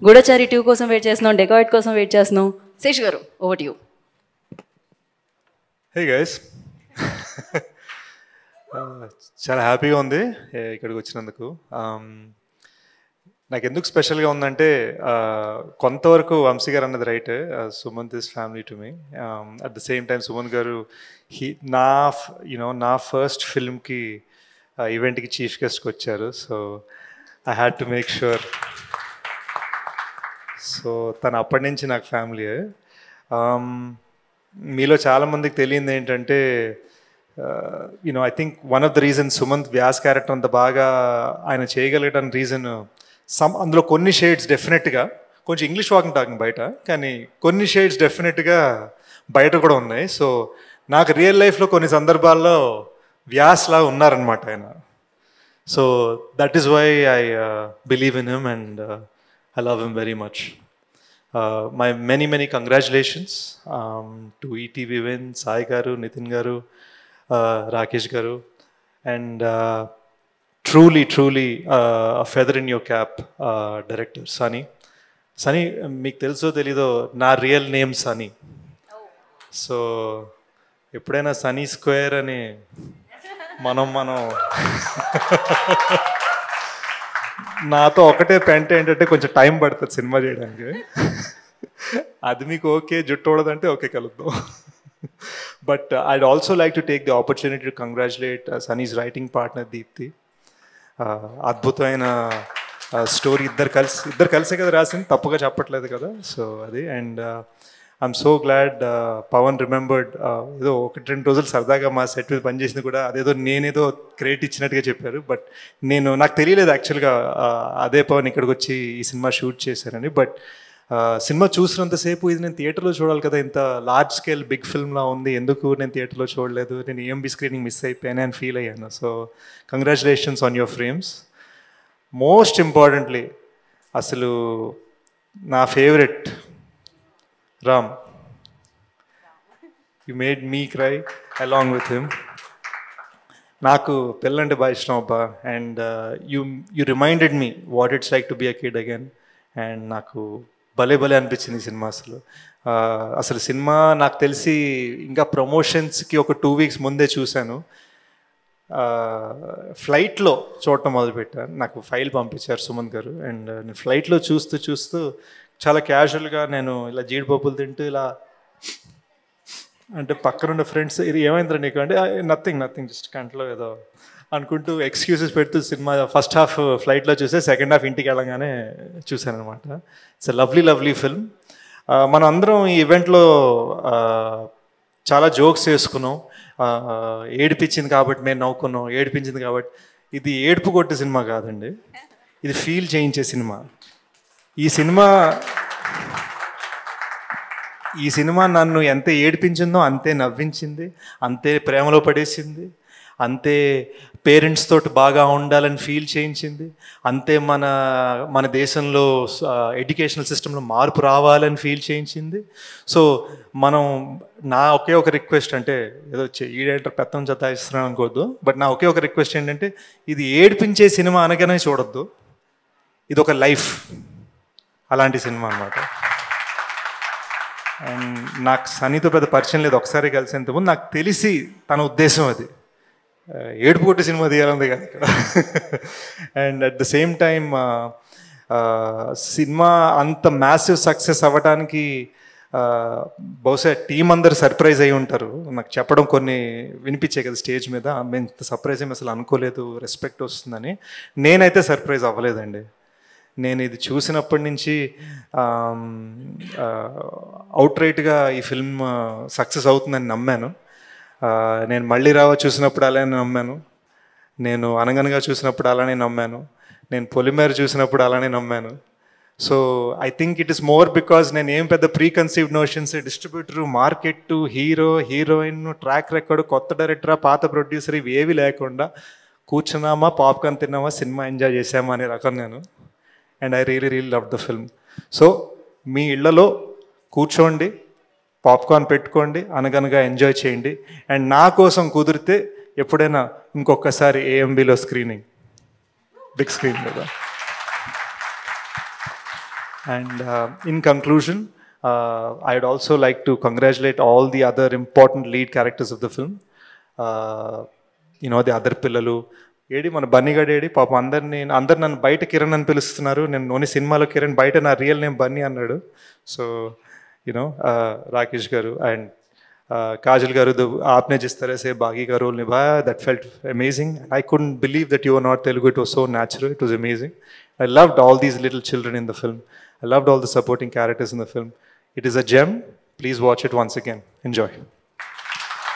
గూఢచారి 2 కోసం వెయిట్ చేస్తున్నాం, డెకాయిట్ కోసం వెయిట్ చేస్తున్నాం. శేష్ గారు, over to you. Hey guys, చాలా హ్యాపీగా ఉంది ఇక్కడికి వచ్చినందుకు. నాకు ఎందుకు స్పెషల్గా ఉందంటే కొంతవరకు వంశీ గారు అన్నది right, Sumanth is family to me. At the same time Sumanth garu నా ఫస్ట్ ఫిల్మ్కి ఈవెంట్కి చీఫ్ గెస్ట్కి వచ్చారు. So I had to make sure. So తను అప్పటి నుంచి నాకు ఫ్యామిలీయే. మీలో చాలామందికి తెలియంది ఏంటంటే I think one of the reason Sumanth Vyas character అంత బాగా ఆయన చేయగలగడానికి రీజన్ అందులో కొన్ని షేడ్స్ డెఫినెట్గా కొంచెం ఇంగ్లీష్ వాకింగ్ టాకింగ్ బయట, కానీ కొన్ని షేడ్స్ డెఫినెట్గా బయట కూడా ఉన్నాయి. సో నాకు రియల్ లైఫ్లో కొన్ని సందర్భాల్లో వ్యాస్లా ఉన్నారనమాట ఆయన. So that is why I believe in him and I love him very much. My many congratulations to ETV Win, Sai Garu, Nitin Garu, Rakesh Garu, and truly a feather in your cap, director Sunny. Sunny, meek teluso telido na real name Sunny. So eppudaina Sunny Square ani మనం నాతో ఒకటే పెంట ఏంటంటే కొంచెం time పడుతుంది cinema చేయడానికి. అది మీకు ఓకే, జుట్టు ఉండదంటే ఓకే, కలుద్దాం. But I'd also like to take the opportunity to congratulate Sunny's writing partner Deepthi. అద్భుతమైన స్టోరీ, ఇద్దరు కలిసే కదా రాసింది, తప్పుగా చెప్పట్లేదు కదా. సో అది, and I'm so glad Pawan remembered. ఏదో 1-2 రోజులు సరదాగా మా సెట్ మీద పనిచేసింది కూడా అదేదో నేనేదో క్రెడిట్ ఇచ్చినట్టుగా చెప్పారు. బట్ నాకు తెలియలేదు యాక్చువల్గా అదే పవన్ ఇక్కడికి వచ్చి ఈ సినిమా షూట్ చేశారని. బట్ సినిమా చూసినంతసేపు ఇది నేను థియేటర్లో చూడాలి కదా, ఇంత లార్జ్ స్కేల్ బిగ్ ఫిల్మ్లా ఉంది, ఎందుకు నేను థియేటర్లో చూడలేదు, నేను EMB స్క్రీనింగ్ మిస్ అయిపోయాను అని ఫీల్ అయ్యాను. So congratulations on your frames. Most importantly అసలు నా favourite Ram, you made me cry along with him. నాకు పిల్లంటే బాగా ఇష్టం అబ్బా, and you reminded me what it's like to be a kid again. And నాకు భలే అనిపించింది ఈ సినిమా. అసలు సినిమా నాకు తెలిసి ఇంకా ప్రమోషన్స్కి ఒక 2 weeks ముందే చూశాను. ఫ్లైట్లో చూడటం మొదలుపెట్టాను. నాకు ఫైల్ పంపించారు సుమంత్ గారు, అండ్ నేను ఫ్లైట్లో చూస్తూ చాలా క్యాజువల్గా నేను ఇలా జీడిపప్పులు తింటూ ఇలా అంటే పక్కనున్న ఫ్రెండ్స్ ఇది ఏమైందిరా నీకు అంటే నథింగ్ జస్ట్ కంట్లో ఏదో అనుకుంటూ ఎక్స్క్యూజెస్ పెడుతూ సినిమా ఫస్ట్ హాఫ్ ఫ్లైట్లో చూస్తే సెకండ్ హాఫ్ ఇంటికి వెళ్ళగానే చూశాను అనమాట. It's lovely film. మనం అందరం ఈ ఈవెంట్లో చాలా జోక్స్ చేసుకున్నాం. ఏడిపించింది కాబట్టి మేము నవ్వుకున్నాం, ఏడిపించింది కాబట్టి. ఇది ఏడుపు కొట్టే సినిమా కాదండి, ఇది ఫీల్ చేయించే సినిమా. ఈ సినిమా నన్ను ఎంత ఏడిపించిందో అంతే నవ్వించింది, అంతే ప్రేమలో పడేసింది, అంతే పేరెంట్స్ తోటి బాగా ఉండాలని ఫీల్ చేయించింది, అంతే మన దేశంలో ఎడ్యుకేషనల్ సిస్టంలో మార్పు రావాలని ఫీల్ చేయించింది. సో నా ఒకే ఒక రిక్వెస్ట్, అంటే ఏదో ఈడేటర్ పెత్తం జతాయిస్తున్నాను అనుకోవద్దు, బట్ నా ఒకే ఒక రిక్వెస్ట్ ఏంటంటే ఇది ఏడిపించే సినిమా అనగానే చూడొద్దు, ఇది ఒక లైఫ్, అలాంటి సినిమా అన్నమాట. అండ్ నాకు సనీతో పెద్ద పరిచయం లేదు, ఒకసారి కలిసేంతకుముందు నాకు తెలిసి తన ఉద్దేశం అది ఏడుపు కొట్టే సినిమా తీయాలంది కాదు ఇక్కడ. And at the same time cinema అంత మ్యాసివ్ సక్సెస్ అవ్వడానికి బహుశా టీం అందరు సర్ప్రైజ్ అయి ఉంటారు. నాకు చెప్పడం కొన్ని వినిపించే కదా స్టేజ్ మీద, మేము ఇంత సర్ప్రైజ్ ఏమి అసలు అనుకోలేదు, రెస్పెక్ట్ వస్తుందని. నేనైతే సర్ప్రైజ్ అవ్వలేదండి. నేను ఇది చూసినప్పటి నుంచి అవుట్రైట్గా ఈ ఫిల్మ్ సక్సెస్ అవుతుందని నమ్మాను. నేను మళ్ళీ రావ చూసినప్పుడు అలానే నమ్మాను, నేను అనగనగా చూసినప్పుడు అలానే నమ్మాను, నేను పొలిమేర చూసినప్పుడు అలానే నమ్మాను. So I think it is more because నేను ఏం పెద్ద preconceived notions, distributor, market, heroine, track record, కొత్త డైరెక్టరా, పాత ప్రొడ్యూసర్ ఇవి ఏవి లేకుండా కూర్చున్నామా, పాప్కార్న్ తిన్నామా, సినిమా ఎంజాయ్ చేసామా అనే రకం నేను. And I really love the film. So మీ ఇళ్లలో కూర్చోండి, పాప్కార్న్ పెట్టుకోండి, అనగనగా ఎంజాయ్ చేయండి. అండ్ నా కోసం కుదిరితే ఎప్పుడైనా ఇంకొకసారి AMBలో స్క్రీనింగ్, బిగ్ స్క్రీన్ మీద. And in conclusion, I'd also like to congratulate all the other important lead characters of the film. The other పిల్లలు ఏడి మన బన్నీగాడు ఏడి పాపం అందరు నన్ను బయట కిరణ్ అని పిలుస్తున్నారు, నేను ఓన్లీ సినిమాలో కిరణ్, బయట నా రియల్ నేమ్ బన్నీ అన్నాడు. సో రాకేష్ గారు అండ్ కాజల్ గారు, आपने जिस तरह से बागी का रोल निभाया, that felt amazing. I couldn't believe that you were not Telugu. It was so natural. It was amazing. I loved all these little children in the film. I loved all the supporting characters in the film. It is a gem. Please watch it once again. Enjoy.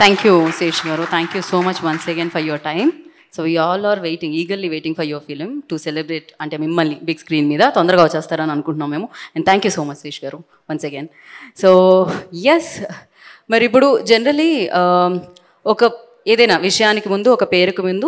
Thank you Sesh garu, thank you so much once again for your time. So we all are eagerly waiting for your film to celebrate, అంటే మిమ్మల్ని big screen మీద తొందరగా వచ్చేస్తారని అనుకుంటున్నాం మేము. And thank you so much Sesh garu once again. So yes, మరి ఇప్పుడు generally ఒక ఏదైనా విషయానికి ముందు, ఒక పేరుకు ముందు